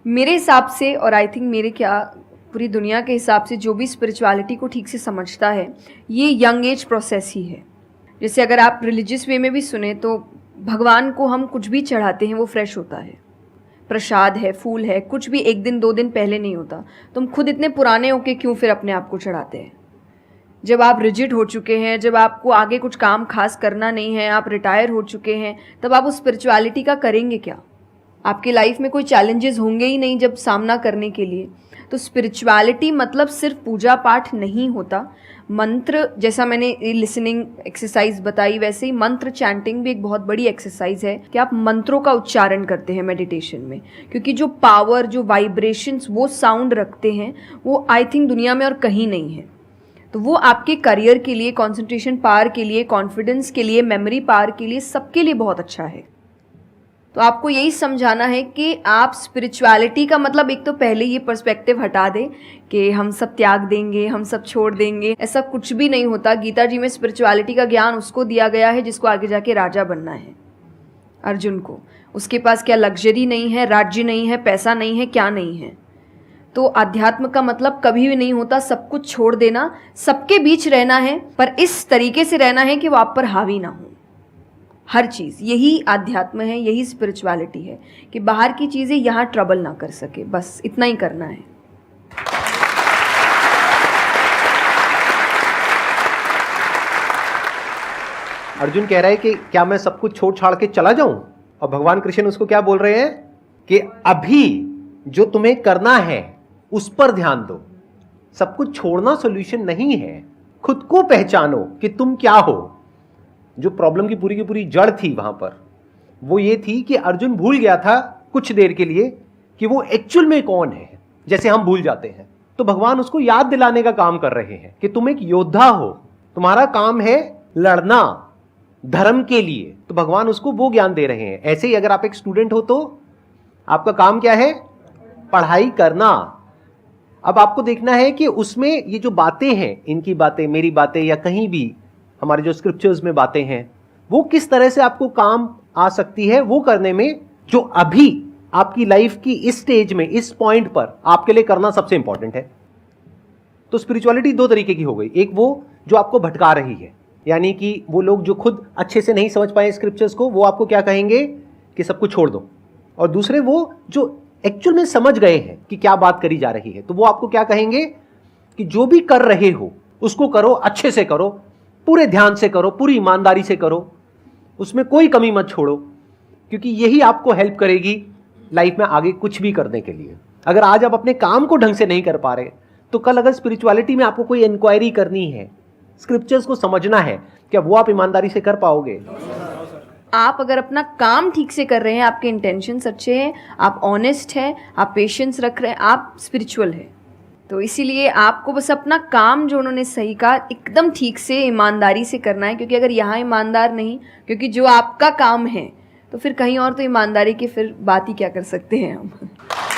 मेरे हिसाब से और आई थिंक मेरे क्या पूरी दुनिया के हिसाब से जो भी स्पिरिचुअलिटी को ठीक से समझता है ये यंग एज प्रोसेस ही है। जैसे अगर आप रिलीजियस वे में भी सुने तो भगवान को हम कुछ भी चढ़ाते हैं वो फ्रेश होता है, प्रसाद है, फूल है, कुछ भी 1 दिन 2 दिन पहले नहीं होता। तो हम खुद इतने पुराने होके क्यों फिर अपने आप को चढ़ाते हैं? जब आप रिजिड हो चुके हैं, जब आपको आगे कुछ काम खास करना नहीं है, आप रिटायर हो चुके हैं, तब आप उस स्पिरिचुअलिटी का करेंगे क्या? आपकी लाइफ में कोई चैलेंजेस होंगे ही नहीं जब सामना करने के लिए। तो स्पिरिचुअलिटी मतलब सिर्फ पूजा पाठ नहीं होता। मंत्र, जैसा मैंने लिसनिंग एक्सरसाइज बताई, वैसे ही मंत्र चैंटिंग भी एक बहुत बड़ी एक्सरसाइज है कि आप मंत्रों का उच्चारण करते हैं मेडिटेशन में, क्योंकि जो पावर, जो वाइब्रेशंस वो साउंड रखते हैं वो आई थिंक दुनिया में और कहीं नहीं है। तो वो आपके करियर के लिए, कंसंट्रेशन पावर के लिए, कॉन्फिडेंस के लिए, मेमोरी पावर के लिए, सबके लिए बहुत अच्छा है। तो आपको यही समझाना है कि आप स्पिरिचुअलिटी का मतलब एक तो पहले ये पर्सपेक्टिव हटा दें कि हम सब त्याग देंगे, हम सब छोड़ देंगे। ऐसा कुछ भी नहीं होता। गीता जी में स्पिरिचुअलिटी का ज्ञान उसको दिया गया है जिसको आगे जाके राजा बनना है। अर्जुन को, उसके पास क्या लग्जरी नहीं है, राज्य नहीं है, पैसा नहीं है, क्या नहीं है। तो अध्यात्म का मतलब कभी भी नहीं होता सब कुछ छोड़ देना, सबके बीच रहना है, पर इस तरीके से रहना है कि वो आप पर हावी ना हो हर चीज़। यही आध्यात्म है, यही स्पिरिचुअलिटी है कि बाहर की चीज़ें यहाँ ट्रबल ना कर सके, बस इतना ही करना है। अर्जुन कह रहा है कि क्या मैं सब कुछ छोड़ छाड़ के चला जाऊं? और भगवान कृष्ण उसको क्या बोल रहे हैं कि अभी जो तुम्हें करना है उस पर ध्यान दो। सब कुछ छोड़ना सॉल्यूशन नहीं है। खुद को पहचानो कि तुम क्या हो। जो प्रॉब्लम की पूरी जड़ थी वहां पर वो ये थी कि अर्जुन भूल गया था कुछ देर के लिए कि वो एक्चुअल में कौन है, जैसे हम भूल जाते हैं। तो भगवान उसको याद दिलाने का काम कर रहे हैं कि तुम एक योद्धा हो, तुम्हारा काम है लड़ना धर्म के लिए। तो भगवान उसको वो ज्ञान दे रहे हैं। ऐसे ही अगर आप एक स्टूडेंट हो तो आपका काम क्या है? पढ़ाई करना। अब आपको देखना है कि उसमें ये जो बातें हैं, इनकी बातें, मेरी बातें, या कहीं भी हमारे जो स्क्रिप्चर्स में बातें हैं, वो किस तरह से आपको काम आ सकती है वो करने में, जो अभी आपकी लाइफ की इस स्टेज में, इस पॉइंट पर आपके लिए करना सबसे इंपॉर्टेंट है। तो स्पिरिचुअलिटी 2 तरीके की हो गई। एक वो जो आपको भटका रही है, यानी कि वो लोग जो खुद अच्छे से नहीं समझ पाए स्क्रिप्चर्स को, वो आपको क्या कहेंगे कि सब कुछ छोड़ दो। और दूसरे वो जो एक्चुअल में समझ गए हैं कि क्या बात करी जा रही है, तो वो आपको क्या कहेंगे कि जो भी कर रहे हो उसको करो, अच्छे से करो, पूरे ध्यान से करो, पूरी ईमानदारी से करो, उसमें कोई कमी मत छोड़ो, क्योंकि यही आपको हेल्प करेगी लाइफ में आगे कुछ भी करने के लिए। अगर आज आप अपने काम को ढंग से नहीं कर पा रहे, तो कल अगर स्पिरिचुअलिटी में आपको कोई इंक्वायरी करनी है, स्क्रिप्चर्स को समझना है, क्या वो आप ईमानदारी से कर पाओगे? आप अगर अपना काम ठीक से कर रहे हैं, आपके इंटेंशंस अच्छे हैं, आप ऑनेस्ट हैं, आप पेशेंस रख रहे हैं, आप स्पिरिचुअल है। तो इसीलिए आपको बस अपना काम, जो उन्होंने सही कहा, एकदम ठीक से ईमानदारी से करना है। क्योंकि अगर यहाँ ईमानदार नहीं, क्योंकि जो आपका काम है, तो फिर कहीं और तो ईमानदारी की फिर बात ही क्या कर सकते हैं हम।